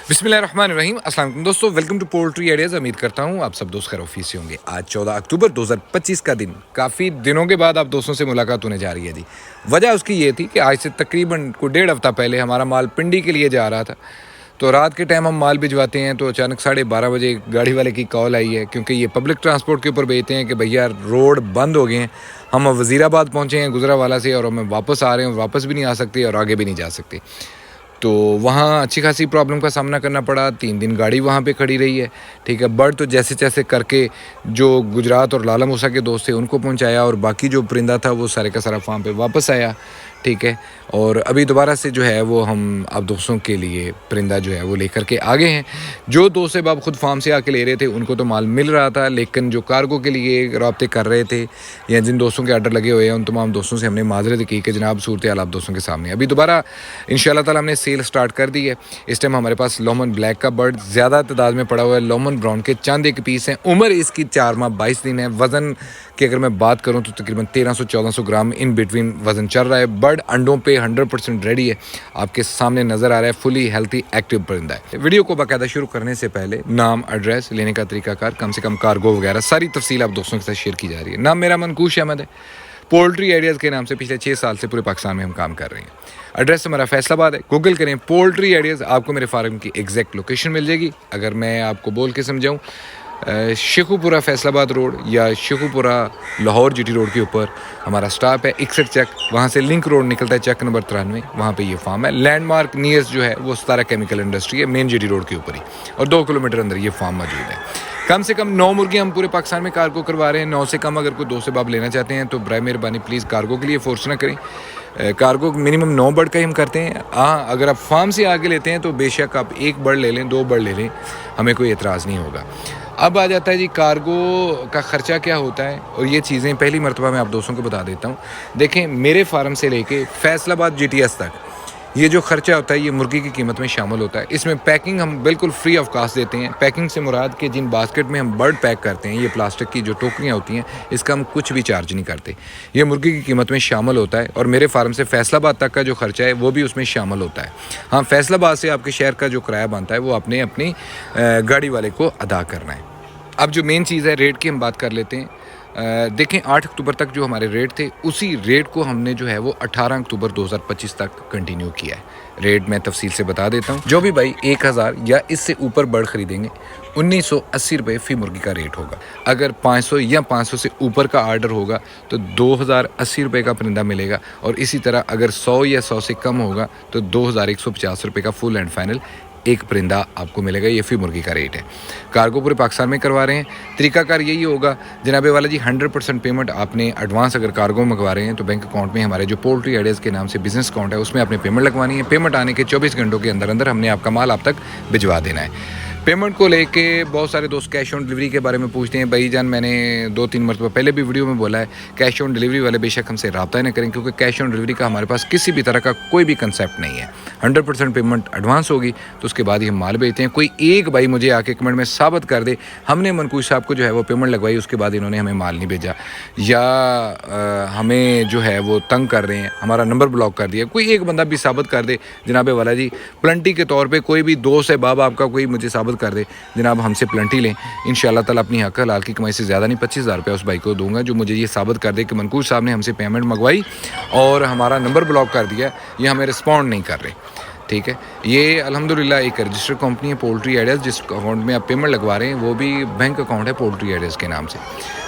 बिस्मिल्लाहिर्रहमानिर्रहीम। अस्सलाम वालेकुम दोस्तों, वेलकम टू पोल्ट्री आइडियाज़। उम्मीद करता हूँ आप सब दोस्त खैर ऑफिस होंगे। आज 14 अक्टूबर 2025 का दिन, काफ़ी दिनों के बाद आप दोस्तों से मुलाकात होने जा रही है जी। वजह उसकी ये थी कि आज से तकरीबन को 1.5 हफ्ता पहले हमारा माल पिंडी के लिए जा रहा था। तो रात के टाइम हम माल भिजवाते हैं तो अचानक 12:30 बजे गाड़ी वाले की कॉल आई है, क्योंकि ये पब्लिक ट्रांसपोर्ट के ऊपर भेजते हैं कि भैया रोड बंद हो गए हैं, हम वज़ीराबाद पहुँचे हैं गुजरावाला से और हमें वापस आ रहे हैं, वापस भी नहीं आ सकते और आगे भी नहीं जा सकते। तो वहाँ अच्छी खासी प्रॉब्लम का सामना करना पड़ा। 3 दिन गाड़ी वहाँ पे खड़ी रही है, ठीक है। बर्ड तो जैसे तैसे करके जो गुजरात और लाला मूसा के दोस्त थे उनको पहुँचाया और बाकी जो परिंदा था वो सारे का सारा फार्म पे वापस आया, ठीक है। और अभी दोबारा से जो है वो हम आप दोस्तों के लिए परिंदा जो है वो लेकर के आगे हैं। जो दोस्त से आप ख़ुद फार्म से आके ले रहे थे उनको तो माल मिल रहा था, लेकिन जो कार्गो के लिए रब्ते कर रहे थे या जिन दोस्तों के आर्डर लगे हुए हैं उन तमाम दोस्तों से हमने माजरत की कि जनाब सूरत हाल आप दोस्तों के सामने। अभी दोबारा इंशाल्लाह ताला हमने सेल स्टार्ट कर दी है। इस टाइम हमारे पास लोमन ब्लैक का बर्ड ज़्यादा तादाद में पड़ा हुआ है। लोमन ब्राउन के चंद एक पीस हैं। उम्र इसकी 4 माह 22 दिन है। वज़न की अगर मैं बात करूं तो तकरीबन 1300-1400 ग्राम इन बिटवीन वज़न चल रहा है। बर्ड अंडों पे 100% रेडी है, आपके सामने नज़र आ रहा है। फुली हेल्थी एक्टिव परिंदा है। वीडियो को बाकायदा शुरू करने से पहले नाम, एड्रेस, लेने का तरीकाकार, कम से कम कार्गो वगैरह सारी तफसील आप दोस्तों के साथ शेयर की जा रही है। नाम मेरा मनकूश अहमद है। पोल्ट्री आइडियाज़ के नाम से पिछले 6 साल से पूरे पाकिस्तान में हम काम कर रहे हैं। एड्रेस हमारा फैसलाबाद है। गूगल करें पोल्ट्री आइडियाज़, आपको मेरे फार्म की एग्जैक्ट लोकेशन मिल जाएगी। अगर मैं आपको बोल के समझाऊँ, शेखुपुरा फैसलाबाद रोड या शेखुपुरा लाहौर जीटी रोड के ऊपर हमारा स्टॉप है 61 चक। वहाँ से लिंक रोड निकलता है चक नंबर 93, वहाँ पे ये फार्म है। लैंडमार्क नियर्स जो है वो 17 केमिकल इंडस्ट्री है, मेन जीटी रोड के ऊपर ही, और 2 किलोमीटर अंदर ये फार्म मौजूद है। कम से कम 9 मुर्गियाँ हम पूरे पाकिस्तान में कार्गो करवा रहे हैं। 9 से कम अगर कोई 2 से बाप लेना चाहते हैं तो बराए मेहरबानी प्लीज़ कार्गो के लिए फोर्स ना करें। कार्गो मिनिमम 9 बर्ड का ही हम करते हैं। हाँ, अगर आप फार्म से आगे लेते हैं तो बेशक आप 1 बर्ड ले लें, 2 बर्ड ले लें, हमें कोई एतराज़ नहीं होगा। अब आ जाता है जी कार्गो का ख़र्चा क्या होता है, और ये चीज़ें पहली मरतबा मैं आप दोस्तों को बता देता हूँ। देखें, मेरे फार्म से लेके फैसलाबाद जीटीएस तक ये जो ख़र्चा होता है ये मुर्गी की कीमत में शामिल होता है। इसमें पैकिंग हम बिल्कुल फ्री ऑफ कास्ट देते हैं। पैकिंग से मुराद के जिन बास्केट में हम बर्ड पैक करते हैं, ये प्लास्टिक की जो टोकरियाँ होती हैं, इसका हम कुछ भी चार्ज नहीं करते। ये मुर्गी की कीमत में शामिल होता है और मेरे फार्म से फैसलाबाद तक का जो ख़र्चा है वो भी उसमें शामिल होता है। हाँ, फैसलाबाद से आपके शहर का जो किराया बनता है वो आपने अपनी गाड़ी वाले को अदा करना है। अब जो मेन चीज़ है रेट की हम बात कर लेते हैं। देखें, 8 अक्टूबर तक जो हमारे रेट थे उसी रेट को हमने जो है वो 18 अक्टूबर 2025 तक कंटिन्यू किया है। रेट मैं तफसील से बता देता हूँ। जो भी भाई 1000 या इससे ऊपर बर्ड ख़रीदेंगे 1980 रुपये फ़ी मुर्गी का रेट होगा। अगर 500 या 500 से ऊपर का आर्डर होगा तो 2080 रुपये का परिंदा मिलेगा, और इसी तरह अगर 100 या 100 से कम होगा तो 2150 रुपये का फुल एंड फाइनल एक परिंदा आपको मिलेगा। ये फी मुर्गी का रेट है। कार्गो पूरे पाकिस्तान में करवा रहे हैं। तरीकाकार यही होगा जनाबे वाला जी, 100% पेमेंट आपने एडवांस अगर कार्गो मंगवा रहे हैं तो बैंक अकाउंट में हमारे जो पोल्ट्री आइडियाज़ के नाम से बिजनेस अकाउंट है उसमें आपने पेमेंट लगवानी है। पेमेंट आने के 24 घंटों के अंदर अंदर हमने आपका माल आप तक भिजवा देना है। पेमेंट को लेके बहुत सारे दोस्त कैश ऑन डिलीवरी के बारे में पूछते हैं। भाई जान, मैंने 2-3 मरतबा पहले भी वीडियो में बोला है, कैश ऑन डिलीवरी वाले बेशक हमसे रब्ता न करें, क्योंकि कैश ऑन डिलीवरी का हमारे पास किसी भी तरह का कोई भी कंसेप्ट नहीं है। 100% पेमेंट एडवांस होगी तो उसके बाद ही हम माल भेजते हैं। कोई एक भाई मुझे आके कमेंट में साबित कर दे हमने मनकूश साहब को जो है वो पेमेंट लगवाई उसके बाद इन्होंने हमें माल नहीं भेजा, या हमें जो है वो तंग कर रहे हैं, हमारा नंबर ब्लॉक कर दिया, कोई एक बंदा भी साबित कर दे जनाबे वाला जी, प्लंटी के तौर पर कोई भी दोस्त है बाबा आपका कोई मुझे साबित कर दे जनाब हमसे प्लंटी लें, इंशाल्लाह ताला अपनी हक हलाल की कमाई से ज़्यादा नहीं 25,000 रुपया उस भाई को दूंगा जो मुझे ये साबित कर दे कि मनकूश साहब ने हमसे पेमेंट मंगवाई और हमारा नंबर ब्लॉक कर दिया, ये हमें रिस्पॉन्ड नहीं कर रहे। ठीक है, ये अल्हम्दुलिल्लाह एक रजिस्टर्ड कंपनी है पोल्ट्री आइडियाज़, जिस अकाउंट में आप पेमेंट लगवा रहे हैं वो भी बैंक अकाउंट है पोल्ट्री आइडियाज़ के नाम से।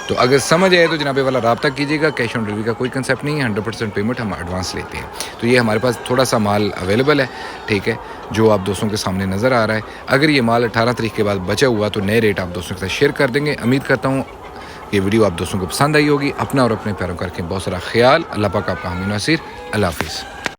तो अगर समझ आए तो जनाबे वाला रब्ता कीजिएगा। कैश ऑन डिलीवरी का कोई कंसेप्ट नहीं है, 100% पेमेंट हम एडवांस लेते हैं। तो ये हमारे पास थोड़ा सा माल अवेलेबल है, ठीक है, जो आप दोस्तों के सामने नज़र आ रहा है। अगर ये माल 18 तारीख के बाद बचा हुआ तो नए रेट आप दोस्तों के साथ शेयर कर देंगे। उम्मीद करता हूँ ये वीडियो आप दोस्तों को पसंद आई होगी। अपना और अपने प्यारों करके बहुत सारा ख्याल। अल्लाह पाक आपका हामी नासिर। अल्लाह हाफिज़।